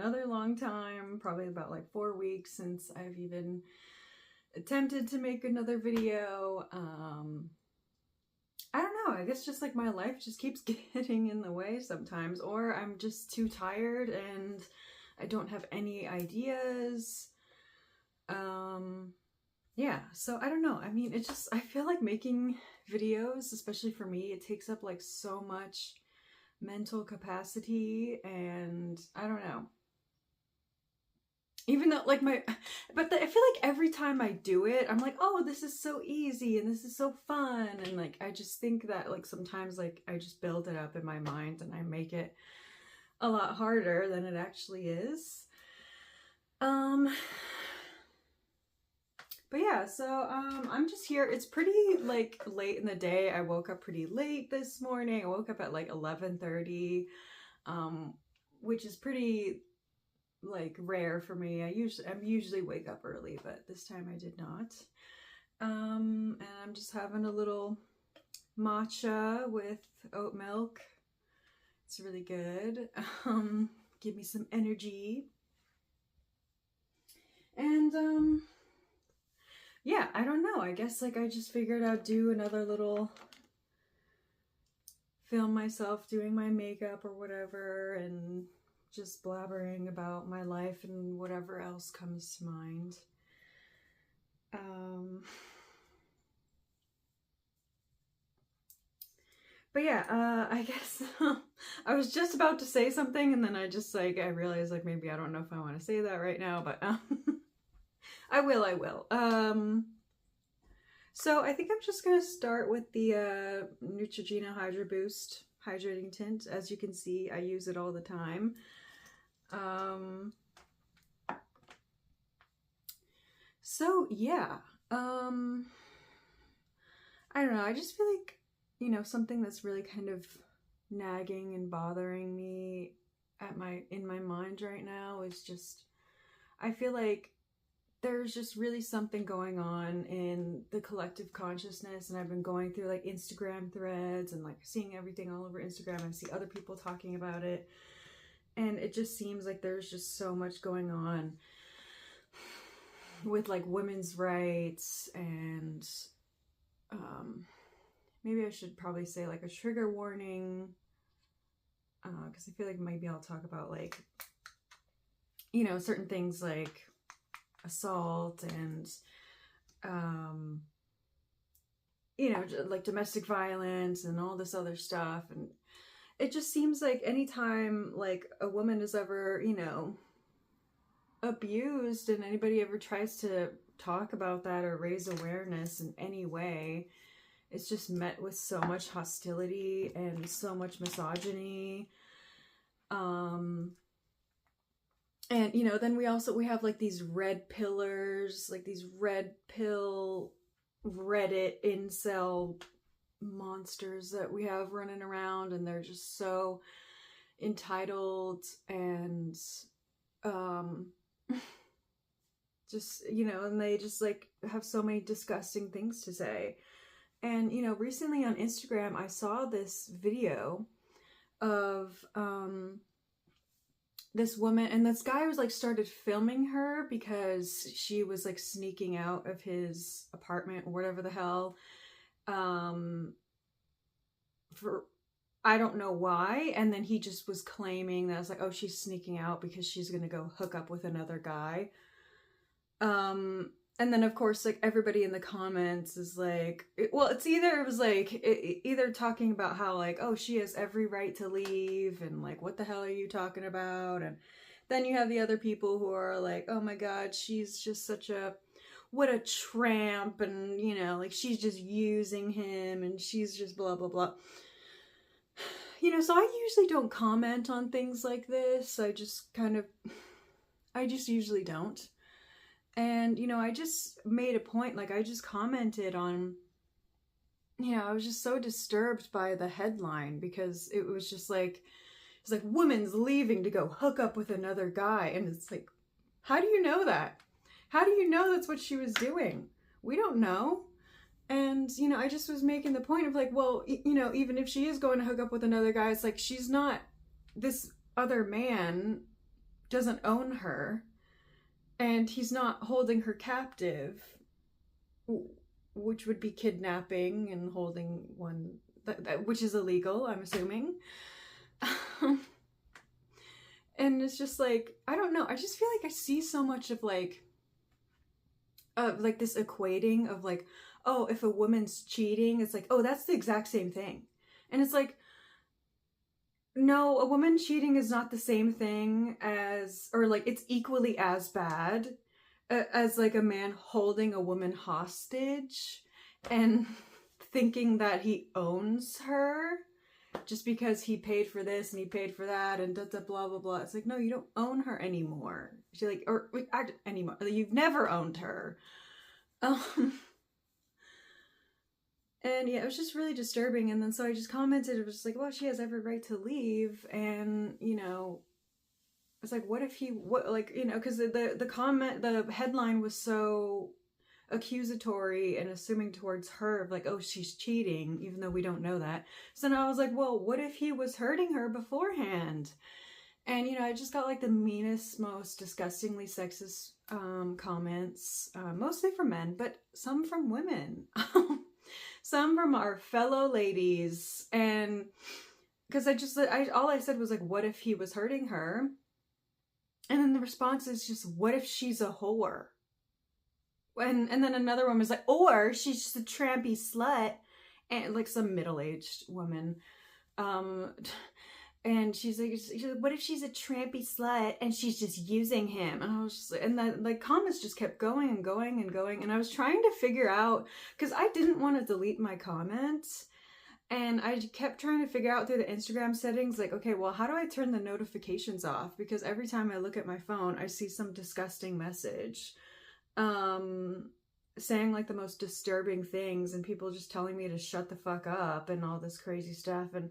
another long time, probably about like 4 weeks since I've even attempted to make another video. I don't know, I guess just like my life just keeps getting in the way sometimes, or I'm just too tired and I don't have any ideas. Yeah, so I don't know. I mean, it's just, I feel like making videos, especially for me, it takes up like so much mental capacity, and I don't know. Even though like I feel like every time I do it, I'm like, oh, this is so easy and this is so fun. And like, I just think that like sometimes like I just build it up in my mind and I make it a lot harder than it actually is. But yeah, so I'm just here. It's pretty like late in the day. I woke up pretty late this morning. I woke up at like 11:30, which is pretty like rare for me. I'm usually wake up early, but this time I did not. And I'm just having a little matcha with oat milk. It's really good. Give me some energy. And yeah, I don't know. I guess like I just figured I'd do another little film myself doing my makeup or whatever and just blabbering about my life and whatever else comes to mind. But yeah, I guess I was just about to say something and then I just like, I realized like maybe I don't know if I want to say that right now, but I will. So I think I'm just going to start with the Neutrogena Hydro Boost Hydrating Tint. As you can see, I use it all the time. So yeah, I don't know, I just feel like, you know, something that's really kind of nagging and bothering me in my mind right now is just, I feel like there's just really something going on in the collective consciousness, and I've been going through like Instagram threads and like seeing everything all over Instagram. I see other people talking about it, and it just seems like there's just so much going on with like women's rights, and maybe I should probably say like a trigger warning, because I feel like maybe I'll talk about like, you know, certain things like assault and you know, like domestic violence and all this other stuff. And it just seems like anytime like a woman is ever, you know, abused and anybody ever tries to talk about that or raise awareness in any way, it's just met with so much hostility and so much misogyny. And, you know, then we have like these red pillars, like these red pill Reddit incel monsters that we have running around, and they're just so entitled and, just, you know, and they just like have so many disgusting things to say. And, you know, recently on Instagram, I saw this video of, this woman, and this guy was like started filming her because she was like sneaking out of his apartment or whatever the hell, for I don't know why. And then he just was claiming that I was like, oh, she's sneaking out because she's gonna go hook up with another guy. And then of course like everybody in the comments is like, well, it's either, it was like either talking about how like, oh, she has every right to leave and like, what the hell are you talking about? And then you have the other people who are like, oh my god, she's just such a, what a tramp, and you know, like she's just using him and she's just blah blah blah. You know, so I usually don't comment on things like this. I just usually don't. And, you know, I just made a point, like I just commented on, you know, I was just so disturbed by the headline because it was just like, it's like, woman's leaving to go hook up with another guy. And it's like, how do you know that? How do you know that's what she was doing? We don't know. And, you know, I just was making the point of like, well, you know, even if she is going to hook up with another guy, it's like, she's not, this other man doesn't own her, and he's not holding her captive, which would be kidnapping and holding one, which is illegal, I'm assuming. And it's just like, I don't know, I just feel like I see so much of like this equating of like, oh, if a woman's cheating, it's like, oh, that's the exact same thing. And it's like, no, a woman cheating is not the same thing as, or like it's equally as bad as like a man holding a woman hostage and thinking that he owns her just because he paid for this and he paid for that and blah blah blah. It's like, no, you don't own her anymore. She's like, or anymore. You've never owned her. And yeah, it was just really disturbing. And then so I just commented, it was just like, well, she has every right to leave. And, you know, it's like, what if he, what, like, you know, because the comment, the headline was so accusatory and assuming towards her of like, oh, she's cheating, even though we don't know that. So now I was like, well, what if he was hurting her beforehand? And, you know, I just got like the meanest, most disgustingly sexist comments, mostly from men, but some from women. Some from our fellow ladies. And because all I said was like, what if he was hurting her? And then the response is just, what if she's a whore? And then another one was like, or she's just a trampy slut. And like some middle-aged woman. And she's like, what if she's a trampy slut and she's just using him? And I was just, and the like comments just kept going and going and going. And I was trying to figure out, because I didn't want to delete my comments. And I kept trying to figure out through the Instagram settings, like, okay, well, how do I turn the notifications off? Because every time I look at my phone, I see some disgusting message saying like the most disturbing things and people just telling me to shut the fuck up and all this crazy stuff. And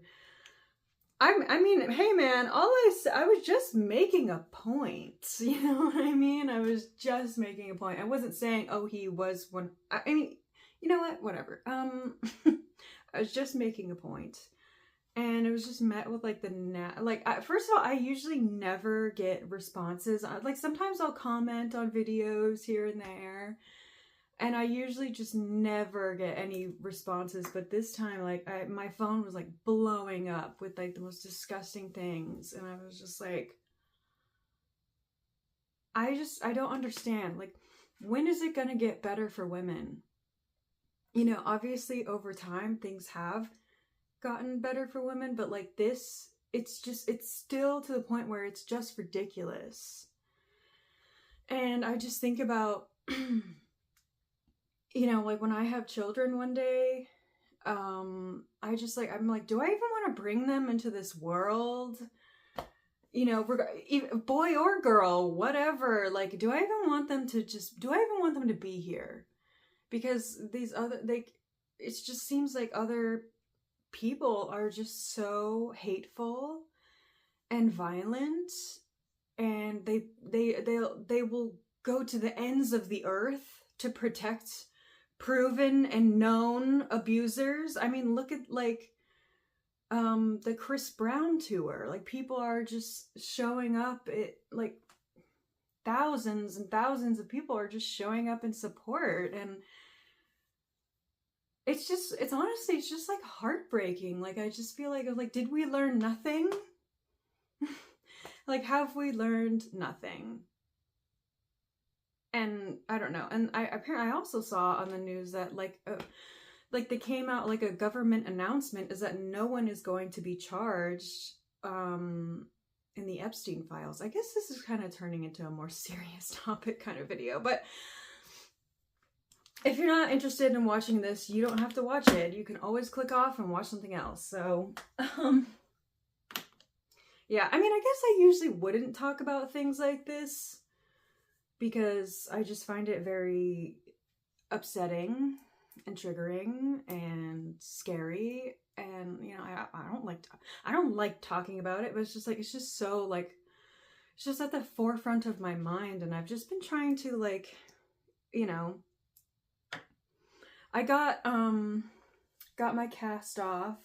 I mean, hey man, I was just making a point, you know what I mean? I was just making a point. I wasn't saying, oh, he was one. I mean, you know what? Whatever. I was just making a point, and it was just met with like first of all, I usually never get responses. Like sometimes I'll comment on videos here and there. And I usually just never get any responses, but this time, like, my phone was, like, blowing up with, like, the most disgusting things, and I was just like, I don't understand, like, when is it gonna get better for women? You know, obviously, over time, things have gotten better for women, but, like, this, it's still to the point where it's just ridiculous. And I just think about... You know, like when I have children one day, I'm like, do I even want to bring them into this world? You know, boy or girl, whatever. Like, do I even want them to be here? Because it just seems like other people are just so hateful and violent, and they will go to the ends of the earth to protect proven and known abusers. I mean, look at like the Chris Brown tour. Like people are just showing up. Like thousands and thousands of people are just showing up in support, and it's honestly just like heartbreaking. Like I just feel like did we learn nothing? Like have we learned nothing? And I don't know. And I also saw on the news that like they came out, like a government announcement is that no one is going to be charged in the Epstein files. I guess this is kind of turning into a more serious topic kind of video, but if you're not interested in watching this, you don't have to watch it. You can always click off and watch something else. So, yeah, I mean, I guess I usually wouldn't talk about things like this, because I just find it very upsetting and triggering and scary, and you know, I don't like talking about it, but it's just so like it's just at the forefront of my mind, and I've just been trying to like, you know, I got my cast off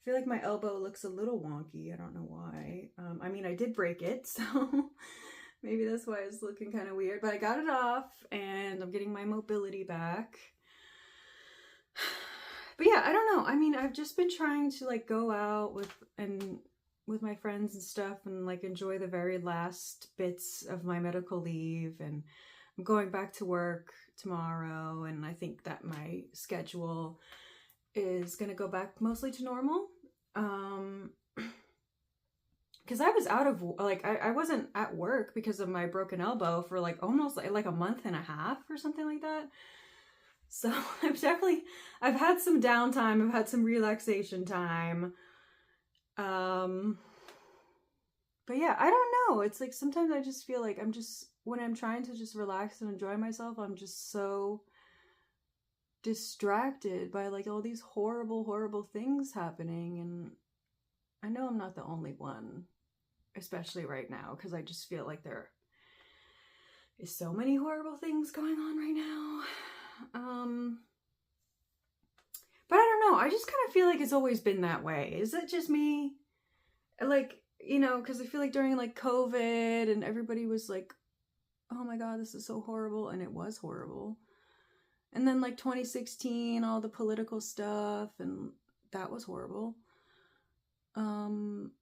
feel like my elbow looks a little wonky. I don't know why. I mean, I did break it, so maybe that's why it's looking kind of weird. But I got it off, and I'm getting my mobility back. But yeah, I don't know. I mean, I've just been trying to like go out with my friends and stuff, and like enjoy the very last bits of my medical leave. And I'm going back to work tomorrow, and I think that my schedule is gonna go back mostly to normal. Because I was out of, like, I wasn't at work because of my broken elbow for like almost like a month and a half or something like that. So I've had some downtime, I've had some relaxation time. But yeah, I don't know. It's like sometimes I just feel like when I'm trying to just relax and enjoy myself, I'm just so distracted by like all these horrible, horrible things happening. And I know I'm not the only one, especially right now, because I just feel like there is so many horrible things going on right now. But I don't know. I just kind of feel like it's always been that way. Is it just me? Like, because I feel like during like COVID and everybody was like, oh my God, this is so horrible. And it was horrible. And then like 2016, all the political stuff, and that was horrible. And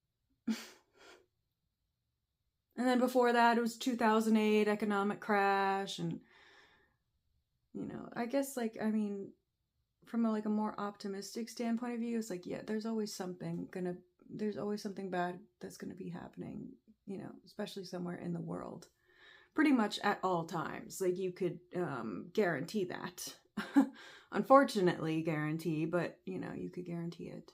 then before that, it was 2008 economic crash. And, I guess like, I mean, from a more optimistic standpoint of view, it's like, yeah, there's always something bad that's going to be happening, especially somewhere in the world, pretty much at all times. Like you could guarantee that. Unfortunately guarantee, but you could guarantee it.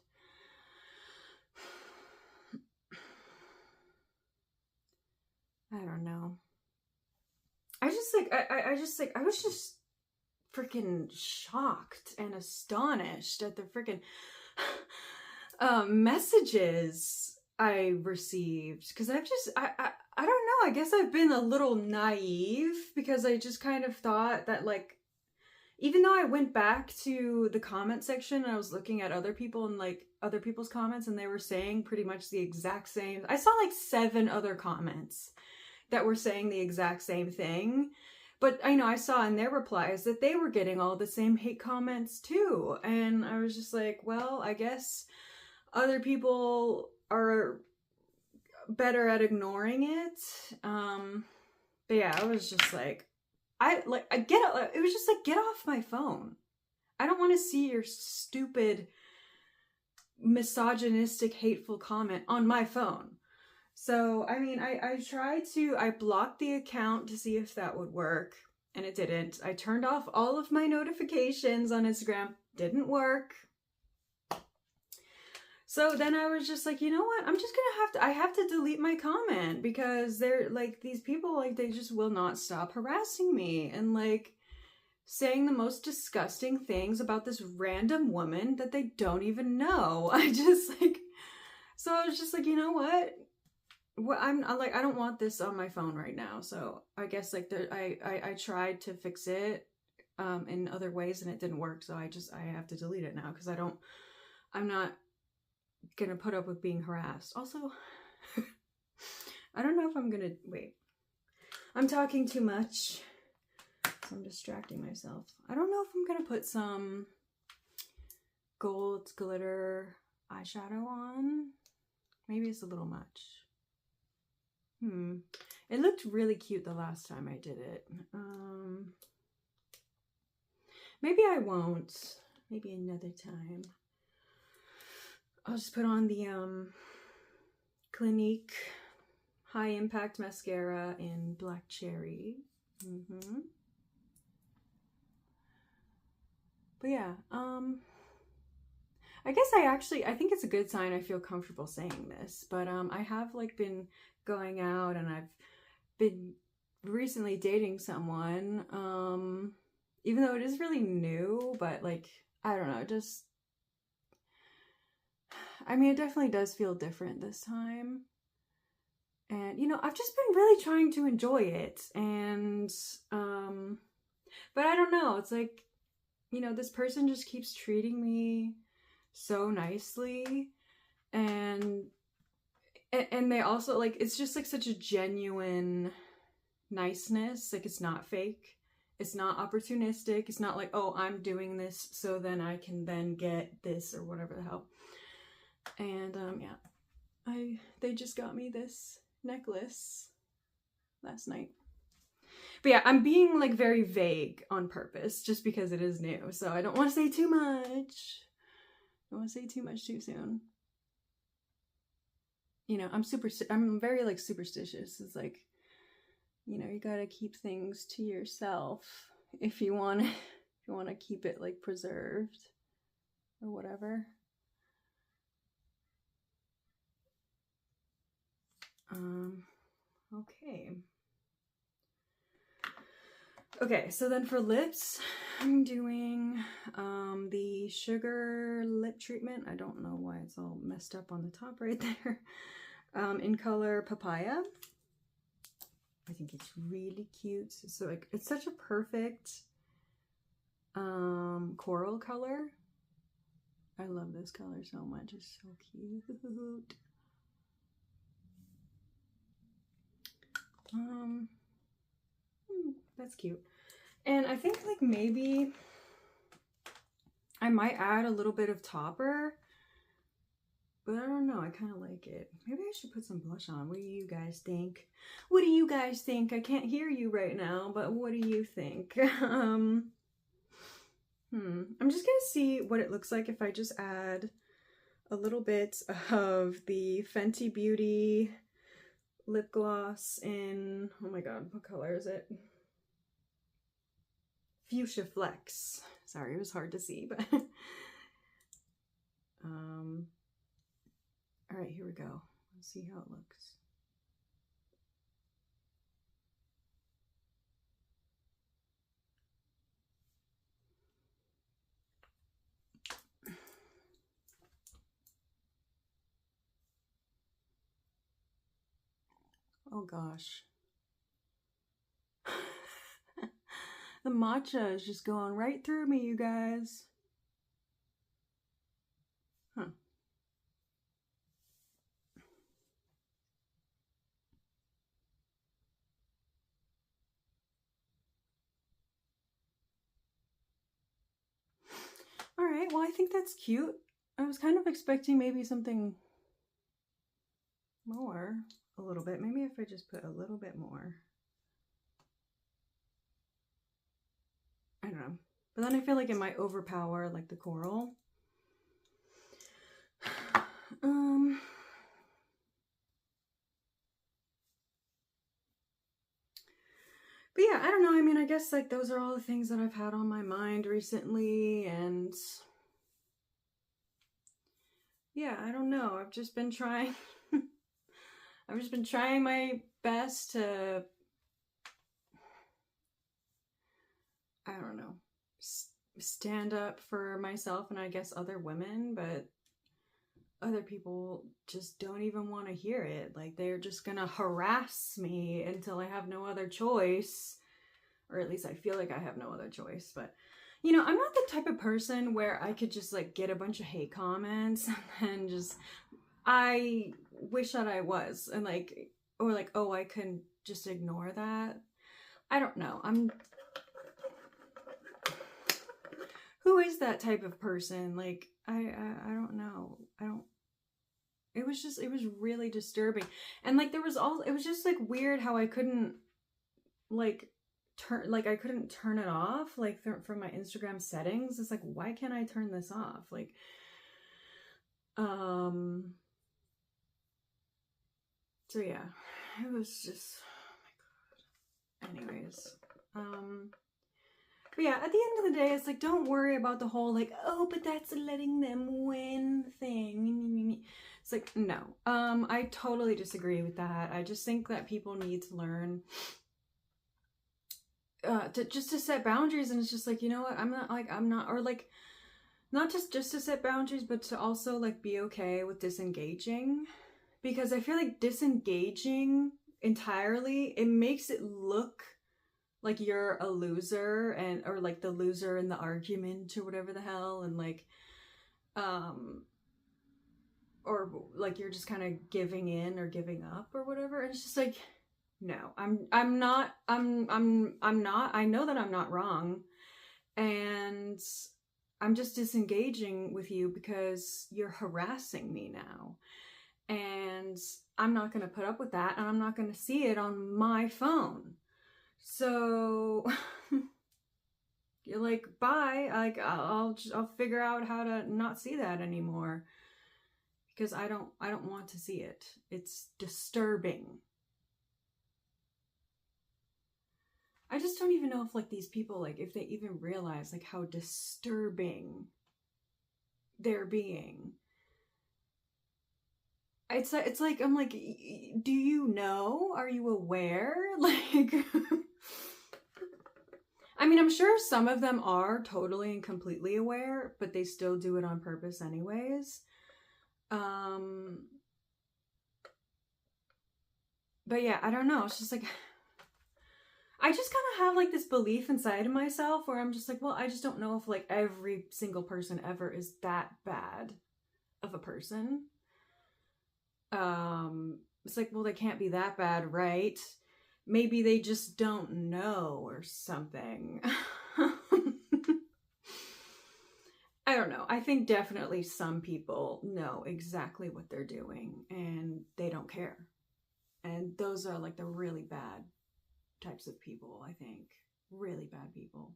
I don't know. I was just freaking shocked and astonished at the freaking messages I received, because I don't know, I guess I've been a little naive, because I just kind of thought that, like, even though I went back to the comment section and I was looking at other people and like other people's comments, and they were saying pretty much the exact same. I saw like 7 other comments that were saying the exact same thing. But I saw in their replies that they were getting all the same hate comments too. And I was just like, well, I guess other people are better at ignoring it. But yeah, I was just like, it was just like, get off my phone. I don't want to see your stupid, misogynistic, hateful comment on my phone. So, I mean, I blocked the account to see if that would work, and it didn't. I turned off all of my notifications on Instagram, didn't work. So then I was just like, you know what? I'm just gonna I have to delete my comment, because they're like, these people, like, they just will not stop harassing me and like saying the most disgusting things about this random woman that they don't even know. So I was just like, you know what? Well, I'm like, I don't want this on my phone right now. So I guess like I tried to fix it in other ways, and it didn't work. So I have to delete it now, because I'm not gonna put up with being harassed. Also, I don't know if I'm gonna wait. I'm talking too much, so I'm distracting myself. I don't know if I'm gonna put some gold glitter eyeshadow on. Maybe it's a little much. It looked really cute the last time I did it. Maybe I won't. Maybe another time. I'll just put on the Clinique High Impact Mascara in Black Cherry. But yeah, I guess I think it's a good sign I feel comfortable saying this, but I have like been going out, and I've been recently dating someone, even though it is really new, but like, I don't know, it definitely does feel different this time. And, I've just been really trying to enjoy it. And, but I don't know, it's like, this person just keeps treating me so nicely. And they also, like, it's just like such a genuine niceness. Like, it's not fake, it's not opportunistic, it's not like, oh, I'm doing this so then I can then get this or whatever the hell. And yeah, they just got me this necklace last night. But yeah, I'm being like very vague on purpose just because it is new, so I don't want to say too much. I don't want to say too much too soon. You know, I'm very like superstitious. It's like, you know, you gotta keep things to yourself if you want to keep it like preserved or whatever. Okay, so then for lips, I'm doing the Sugar Lip Treatment. I don't know why it's all messed up on the top right there. In color Papaya. I think it's really cute. So like, it's such a perfect coral color. I love this color so much. It's so cute. That's cute. And I think like maybe I might add a little bit of topper, but I don't know. I kind of like it. Maybe I should put some blush on. What do you guys think? What do you guys think? I can't hear you right now, but what do you think? I'm just gonna see what it looks like if I just add a little bit of the Fenty Beauty lip gloss in, oh my god, what color is it? Fuchsia Flex. Sorry, it was hard to see, but all right, here we go. Let's see how it looks. Oh gosh. The matcha is just going right through me, you guys. Huh. All right, well, I think that's cute. I was kind of expecting maybe something more, a little bit. Maybe if I just put a little bit more. I don't know. But then I feel like it might overpower like the coral. But yeah, I don't know. I mean, I guess like those are all the things that I've had on my mind recently, and yeah, I don't know. I've just been trying I've just been trying my best to, I don't know, stand up for myself and I guess other women, but other people just don't even want to hear it. Like, they're just gonna harass me until I have no other choice, or at least I feel like I have no other choice. But you know, I'm not the type of person where I could just like get a bunch of hate comments and just, I wish that I was, and like, or like, oh, I can just ignore that. I don't know. Who is that type of person? Like, I don't know. It was really disturbing. And like, it was just like weird how I couldn't like I couldn't turn it off, like from my Instagram settings. It's like, why can't I turn this off? Like, so yeah, it was just, oh my god. Anyways, but yeah, at the end of the day, it's like, don't worry about the whole like, oh, but that's letting them win thing. It's like, no. I totally disagree with that. I just think that people need to learn to set boundaries, and it's just like, you know what, or like, not just to set boundaries, but to also like be okay with disengaging, because I feel like disengaging entirely, it makes it look like you're a loser, or like the loser in the argument or whatever the hell. And like, or like you're just kind of giving in or giving up or whatever. And it's just like, no, I'm not, I know that I'm not wrong, and I'm just disengaging with you because you're harassing me now. And I'm not going to put up with that, and I'm not going to see it on my phone. So you're like, bye. Like, I'll figure out how to not see that anymore, because I don't want to see it. It's disturbing. I just don't even know if like these people, like if they even realize like how disturbing they're being. It's like, I'm like, do you know? Are you aware? Like, I mean, I'm sure some of them are totally and completely aware, but they still do it on purpose anyways. But yeah, I don't know. It's just like, I just kind of have like this belief inside of myself where I'm just like, well, I just don't know if like every single person ever is that bad of a person. It's like, well, they can't be that bad, right? Maybe they just don't know or something. I don't know. I think definitely some people know exactly what they're doing and they don't care. And those are like the really bad types of people, I think. Really bad people.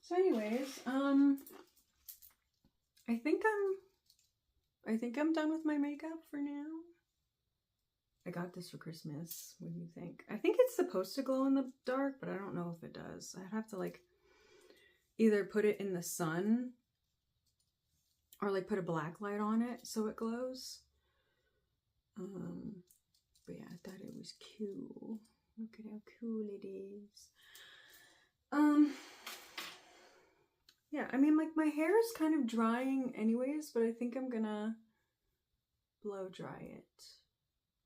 So anyways, I think I'm done with my makeup for now. I got this for Christmas. What do you think? I think it's supposed to glow in the dark, but I don't know if it does. I'd have to like either put it in the sun or like put a black light on it so it glows. But yeah, I thought it was cool. Look at how cool it is. Yeah, I mean, like, my hair is kind of drying anyways, but I think I'm gonna blow dry it.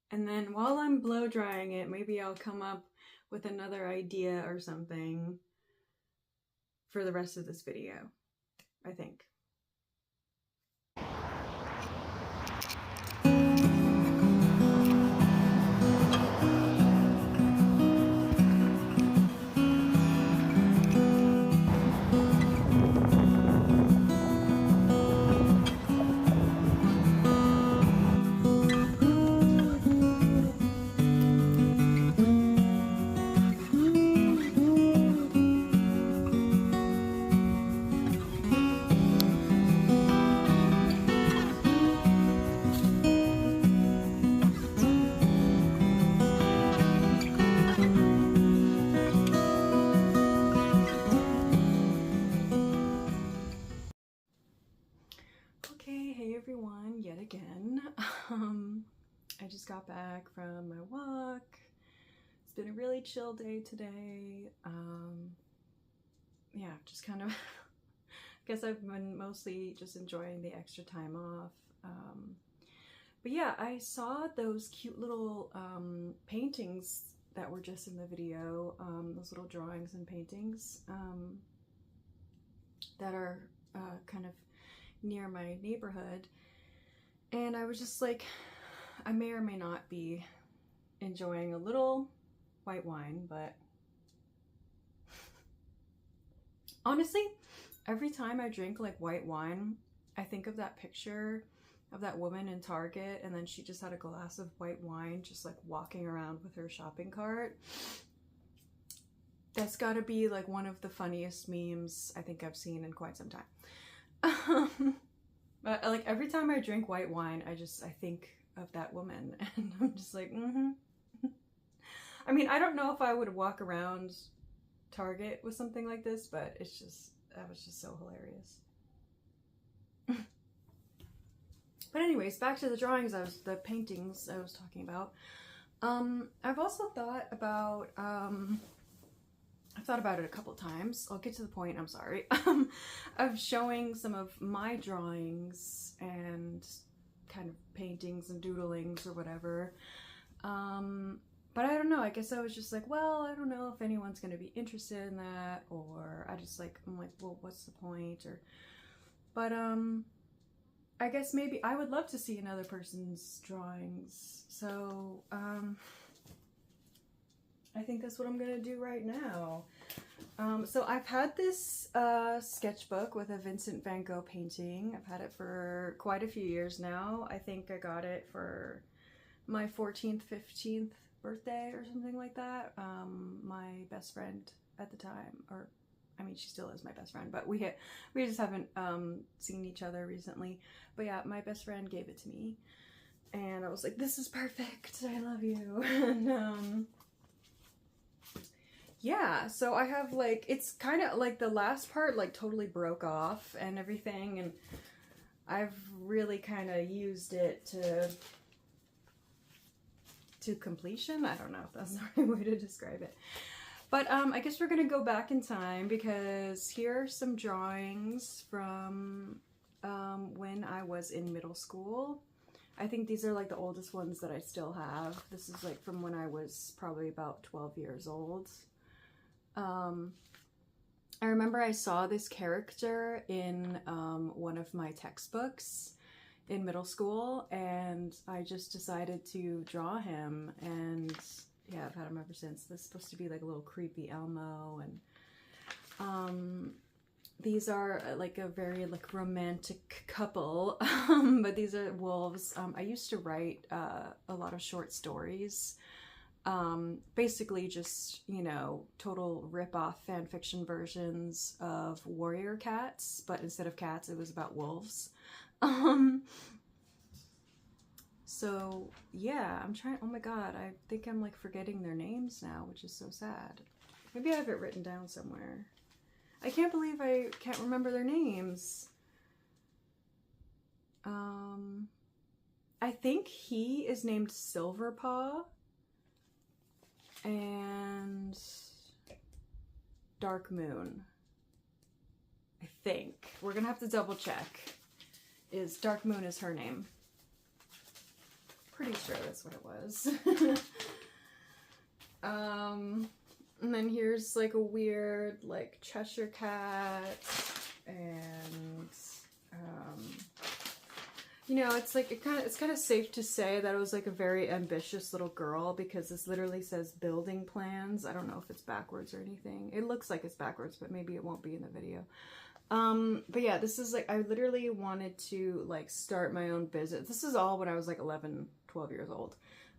And then while I'm blow drying it, maybe I'll come up with another idea or something for the rest of this video, I think. Okay, hey everyone, yet again. I just got back from my walk. It's been a really chill day today. Yeah, just kind of, I guess I've been mostly just enjoying the extra time off. But yeah, I saw those cute little paintings that were just in the video, those little drawings and paintings that are kind of near my neighborhood, and I was just like, I may or may not be enjoying a little white wine, but honestly, every time I drink like white wine, I think of that picture of that woman in Target, and then she just had a glass of white wine just like walking around with her shopping cart. That's gotta be like one of the funniest memes I think I've seen in quite some time. But like every time I drink white wine, I think of that woman, and I'm just like, I mean, I don't know if I would walk around Target with something like this, but it's just, that was just so hilarious. But anyways, back to the drawings, the paintings I was talking about. I've also thought about, I've thought about it a couple times. I'll get to the point, I'm sorry, of showing some of my drawings and kind of paintings and doodlings or whatever. but I don't know, I guess I was just like, well, I don't know if anyone's gonna be interested in that, or I'm like, well, what's the point? But I guess maybe I would love to see another person's drawings. So I think that's what I'm gonna do right now. So I've had this sketchbook with a Vincent van Gogh painting. I've had it for quite a few years now. I think I got it for my 14th, 15th birthday or something like that. My best friend at the time, or I mean, she still is my best friend, but we just haven't seen each other recently. But yeah, my best friend gave it to me, and I was like, this is perfect, I love you. And yeah, so I have like, it's kind of like the last part like totally broke off and everything, and I've really kind of used it to completion. I don't know if that's the right way to describe it. But I guess we're gonna go back in time, because here are some drawings from when I was in middle school. I think these are like the oldest ones that I still have. This is like from when I was probably about 12 years old. I remember I saw this character in one of my textbooks in middle school, and I just decided to draw him, and yeah, I've had him ever since. This is supposed to be like a little creepy Elmo, and these are like a very like romantic couple, but these are wolves. I used to write a lot of short stories, basically just, you know, total rip-off fan fiction versions of warrior cats, but instead of cats, it was about wolves. So yeah, I'm trying, oh my god, I think I'm like forgetting their names now, which is so sad. Maybe I have it written down somewhere. I can't believe I can't remember their names. I think he is named Silverpaw, and Dark Moon, I think. We're gonna have to double check. Dark Moon is her name. Pretty sure that's what it was. And then here's like a weird like Cheshire cat, and you know, it's like it's kind of safe to say that it was like a very ambitious little girl, because this literally says building plans. I don't know if it's backwards or anything. It looks like it's backwards, but maybe it won't be in the video. But yeah, this is like, I literally wanted to like start my own business. This is all when I was like 11, 12 years old.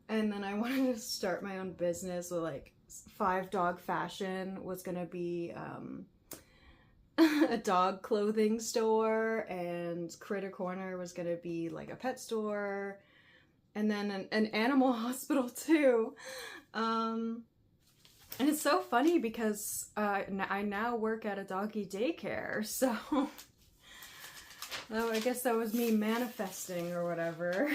And then I wanted to start my own business with like 5 Dog Fashion was gonna be a dog clothing store, and Critter Corner was gonna be like a pet store, and then an animal hospital too. And it's so funny because I now work at a doggy daycare, so oh, I guess that was me manifesting or whatever.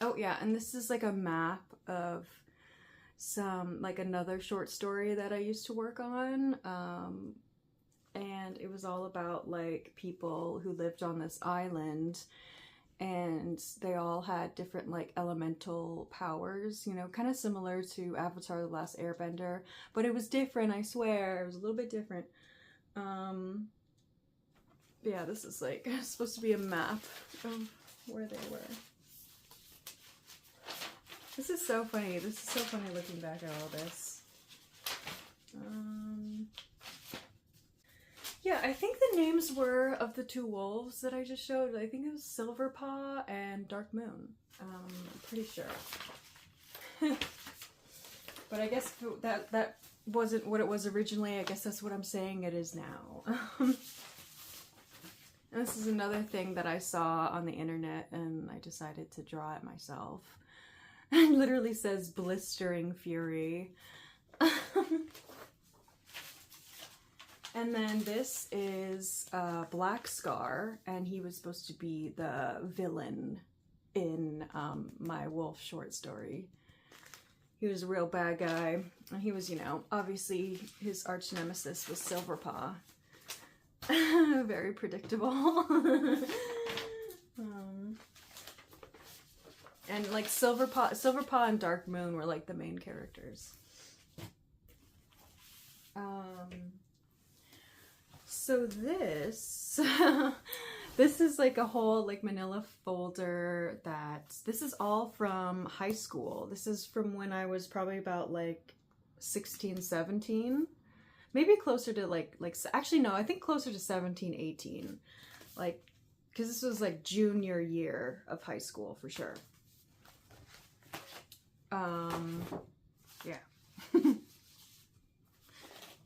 Oh yeah, and this is like a map of like another short story that I used to work on, and it was all about like people who lived on this island, and they all had different like elemental powers, you know, kind of similar to Avatar: The Last Airbender, but it was different, I swear. It was a little bit different. Yeah, this is like supposed to be a map of where they were. This is so funny. This is so funny looking back at all this. Yeah, I think the names were of the 2 wolves that I just showed. I think it was Silverpaw and Dark Moon. I'm pretty sure. But I guess that wasn't what it was originally. I guess that's what I'm saying it is now. And this is another thing that I saw on the internet, and I decided to draw it myself. It literally says Blistering Fury. And then this is Black Scar, and he was supposed to be the villain in my wolf short story. He was a real bad guy, and he was, you know, obviously his arch nemesis was Silverpaw. Very predictable. And like Silverpaw and Dark Moon were like the main characters. So this this is like a whole like manila folder this is all from high school. This is from when I was probably about like 16, 17. Maybe closer to like actually no, I think closer to 17, 18. Like, because this was like junior year of high school for sure. Yeah.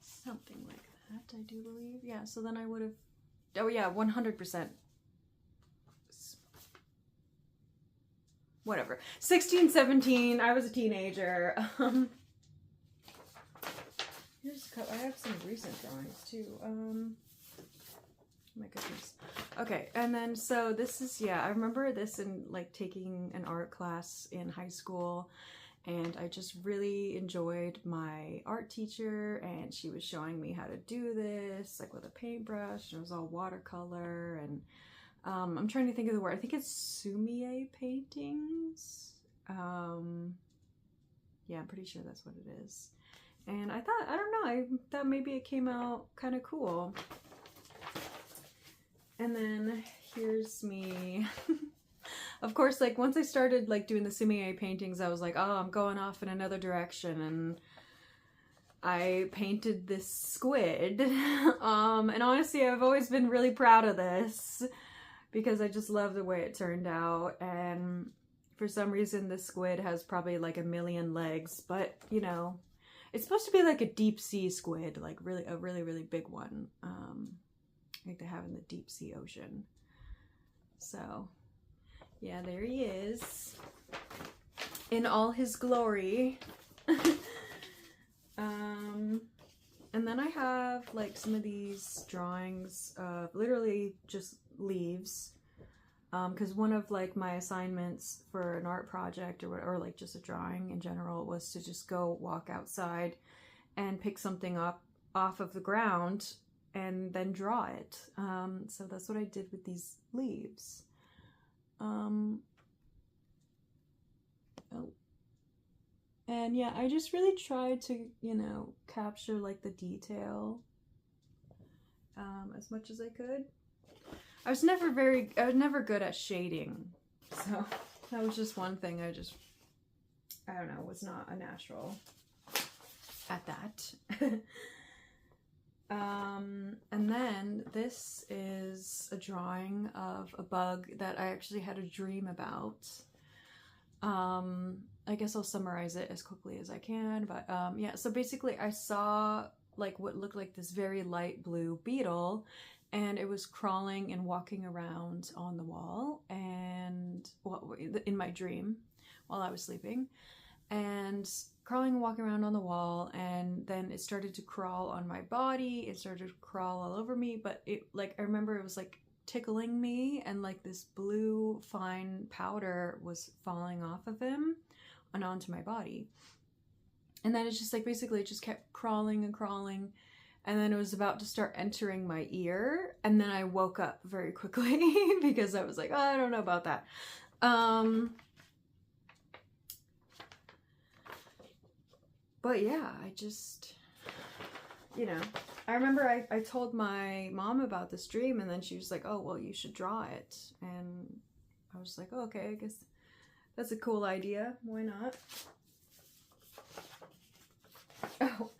Something like that, I do believe. Yeah, so then I would have, oh yeah, 100%. Whatever. 16, 17, I was a teenager. Here's a couple, I have some recent drawings too. My goodness. Okay, and then so this is, yeah, I remember this in like taking an art class in high school, and I just really enjoyed my art teacher, and she was showing me how to do this like with a paintbrush, and it was all watercolor, and I'm trying to think of the word. I think it's sumie paintings. Yeah, I'm pretty sure that's what it is. And I thought, I don't know, I thought maybe it came out kind of cool. And then here's me. Of course, like once I started like doing the sumie paintings, I was like, oh, I'm going off in another direction. And I painted this squid. And honestly, I've always been really proud of this because I just love the way it turned out. And for some reason, this squid has probably like 1 million legs, but you know, it's supposed to be like a deep sea squid, like a really big one. Like they have in the deep sea ocean. So yeah, there he is in all his glory. And then I have like some of these drawings of literally just leaves, because one of like my assignments for an art project or like just a drawing in general was to just go walk outside and pick something up off of the ground and then draw it. So that's what I did with these leaves. Oh. And yeah, I just really tried to, you know, capture like the detail as much as I could. I was never good at shading, so that was just one thing I don't know, was not a natural at that. And then this is a drawing of a bug that I actually had a dream about. I guess I'll summarize it as quickly as I can, but yeah, so basically I saw like what looked like this very light blue beetle, and it was crawling and walking around on the wall, and well, in my dream while I was sleeping, and crawling and walking around on the wall, and then it started to crawl on my body. It started to crawl all over me, but it, like, I remember it was like tickling me, and like this blue fine powder was falling off of him and onto my body. And then it's just like, basically it just kept crawling and crawling, and then it was about to start entering my ear, and then I woke up very quickly because I was like, oh, I don't know about that. But yeah, I just, you know, I remember I told my mom about this dream, and then she was like, oh, well, you should draw it. And I was like, oh, okay, I guess that's a cool idea. Why not? Oh,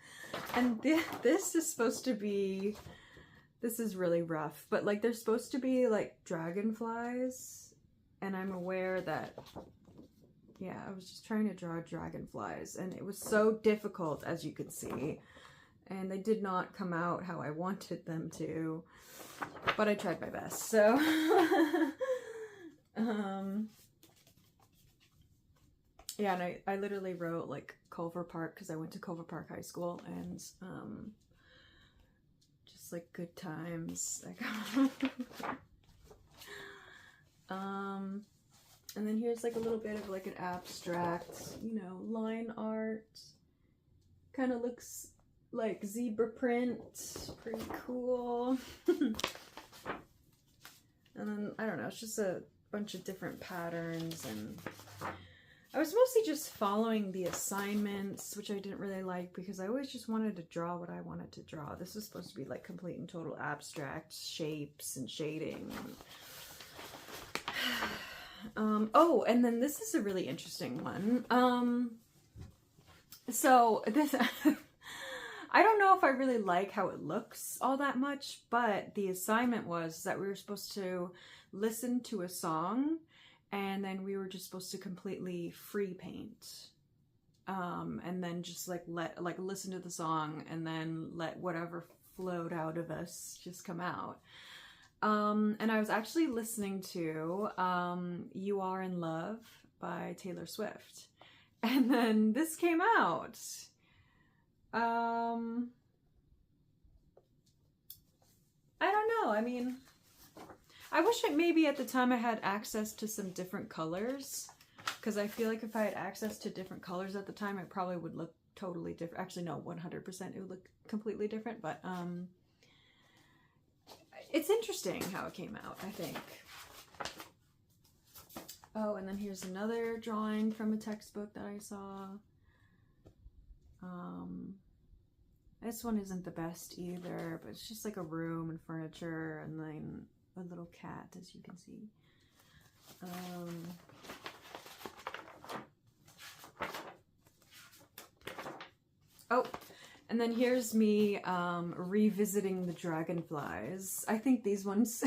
and this is supposed to be, this is really rough, but like they're supposed to be like dragonflies, and I'm aware that, yeah, I was just trying to draw dragonflies, and it was so difficult, as you could see, and they did not come out how I wanted them to, but I tried my best. So yeah, and I literally wrote like Culver Park, because I went to Culver Park High School, and just like good times. And then here's like a little bit of like an abstract, you know, line art. Kind of looks like zebra print. Pretty cool. And then, I don't know, it's just a bunch of different patterns, and I was mostly just following the assignments, which I didn't really like because I always just wanted to draw what I wanted to draw. This was supposed to be like complete and total abstract shapes and shading. Oh, and then this is a really interesting one. So this, I don't know if I really like how it looks all that much, but the assignment was that we were supposed to listen to a song, and then we were just supposed to completely free paint. And then just like listen to the song and then let whatever flowed out of us just come out. And I was actually listening to You Are in Love by Taylor Swift. And then this came out. I don't know. I mean, I wish maybe at the time I had access to some different colors, because I feel like if I had access to different colors at the time, it probably would look totally different. Actually, no, 100% it would look completely different, but it's interesting how it came out, I think. Oh, and then here's another drawing from a textbook that I saw. This one isn't the best either, but it's just like a room and furniture and then a little cat, as you can see. Oh, and then here's me revisiting the dragonflies. I think these ones,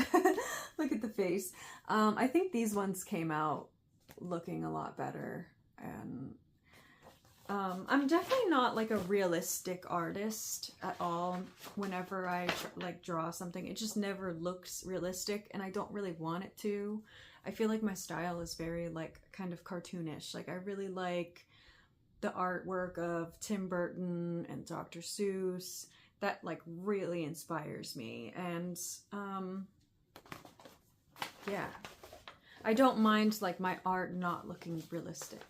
look at the face. I think these ones came out looking a lot better. And I'm definitely not like a realistic artist at all. Whenever I like draw something, it just never looks realistic, and I don't really want it to. I feel like my style is very like kind of cartoonish. Like I really like the artwork of Tim Burton and Dr. Seuss. That like really inspires me. And yeah, I don't mind like my art not looking realistic.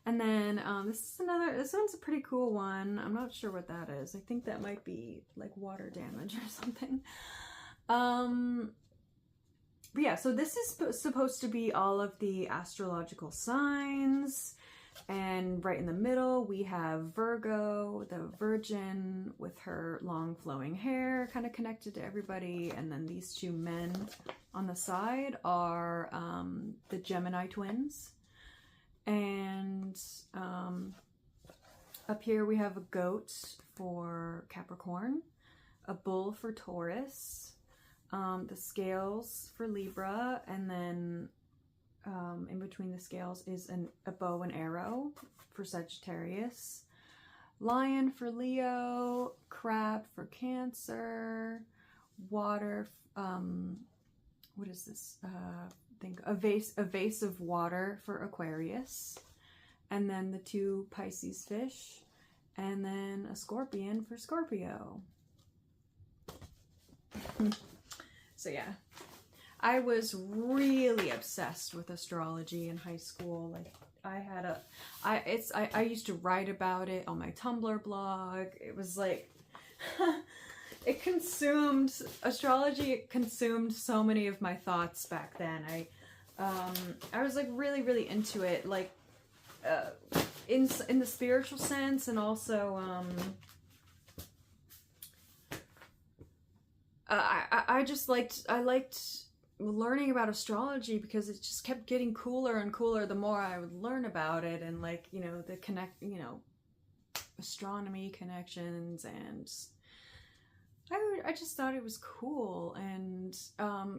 And then this one's a pretty cool one. I'm not sure what that is. I think that might be like water damage or something. But yeah, so this is supposed to be all of the astrological signs. And right in the middle, we have Virgo, the Virgin with her long flowing hair, kind of connected to everybody. And then these two men on the side are the Gemini twins. And up here we have a goat for Capricorn, a bull for Taurus, the scales for Libra, and then in between the scales is a bow and arrow for Sagittarius, lion for Leo, crab for Cancer, water, what is this? A vase of water for Aquarius, and then the two Pisces fish, and then a scorpion for Scorpio. So yeah, I was really obsessed with astrology in high school. Like I used to write about it on my Tumblr blog. It was like astrology consumed so many of my thoughts back then. I was like really into it, like in the spiritual sense, and also I liked learning about astrology because it just kept getting cooler and cooler the more I would learn about it, and like, you know, astronomy connections, and I just thought it was cool. And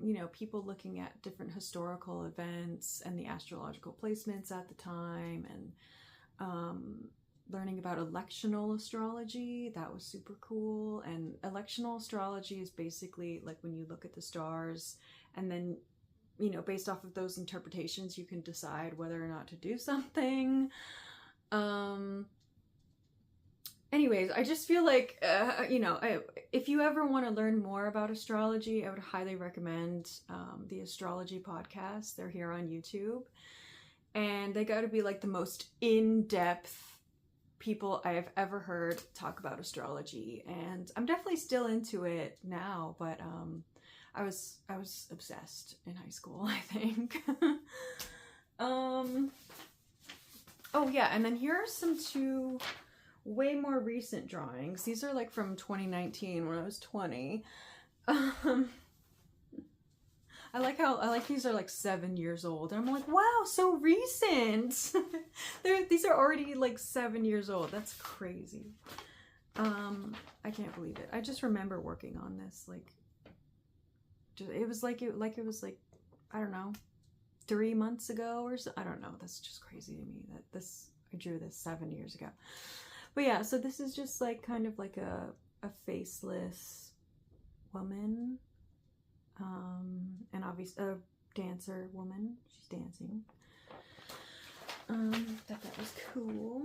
you know, people looking at different historical events and the astrological placements at the time, and learning about electional astrology, that was super cool. And electional astrology is basically like when you look at the stars, and then, you know, based off of those interpretations, you can decide whether or not to do something. Anyways, I just feel like, you know, if you ever want to learn more about astrology, I would highly recommend the Astrology Podcast. They're here on YouTube. And they got to be like the most in-depth people I have ever heard talk about astrology. And I'm definitely still into it now, but I was obsessed in high school, I think. Oh yeah, and then here are some two way more recent drawings. These are like from 2019 when I was 20. I like these are like 7 years old. And I'm like, wow, so recent. These are already like 7 years old. That's crazy. I can't believe it. I just remember working on this like it was like I don't know, 3 months ago or so. I don't know. That's just crazy to me that I drew this 7 years ago. But yeah, so this is just like kind of like a faceless woman. And obviously a dancer woman. She's dancing. Thought that was cool.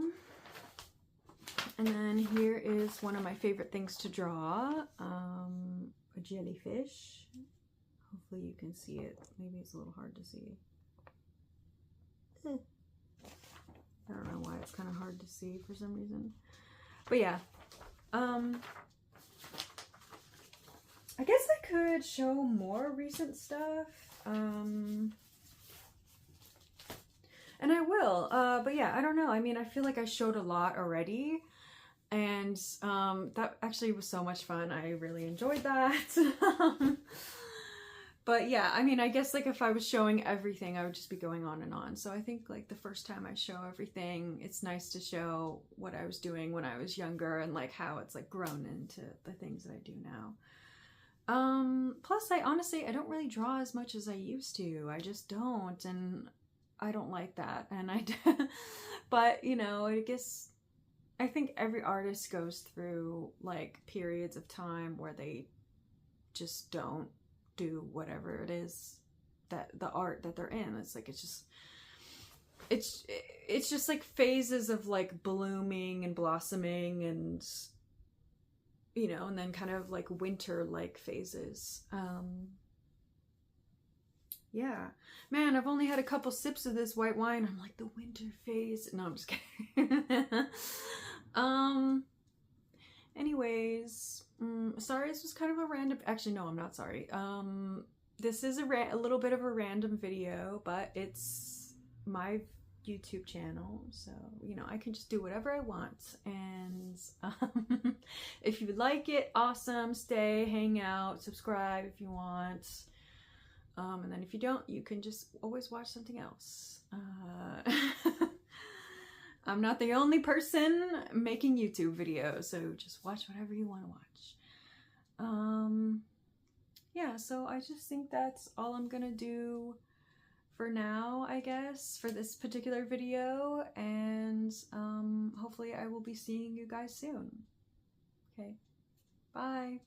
And then here is one of my favorite things to draw. A jellyfish. Hopefully you can see it. Maybe it's a little hard to see. I don't know why it's kind of hard to see for some reason. But yeah. I guess I could show more recent stuff. And I will. But yeah, I don't know. I mean, I feel like I showed a lot already. And that actually was so much fun. I really enjoyed that. But yeah, I mean, I guess like if I was showing everything, I would just be going on and on. So I think like the first time I show everything, it's nice to show what I was doing when I was younger and like how it's like grown into the things that I do now. Plus I honestly, I don't really draw as much as I used to. I just don't, and I don't like that. And but you know, I think every artist goes through like periods of time where they just don't do whatever it is that the art that they're in. It's like, it's just like phases of like blooming and blossoming and, you know, and then kind of like winter like phases. Yeah, man, I've only had a couple sips of this white wine. I'm like, the winter phase. No, I'm just kidding. Anyways, sorry, this was kind of a random, actually, no, I'm not sorry. This is a little bit of a random video, but it's my YouTube channel, so, you know, I can just do whatever I want. And if you like it, awesome, stay, hang out, subscribe if you want. And then if you don't, you can just always watch something else. I'm not the only person making YouTube videos, so just watch whatever you want to watch. Yeah, so I just think that's all I'm gonna do for now, I guess, for this particular video, and hopefully I will be seeing you guys soon. Okay, bye.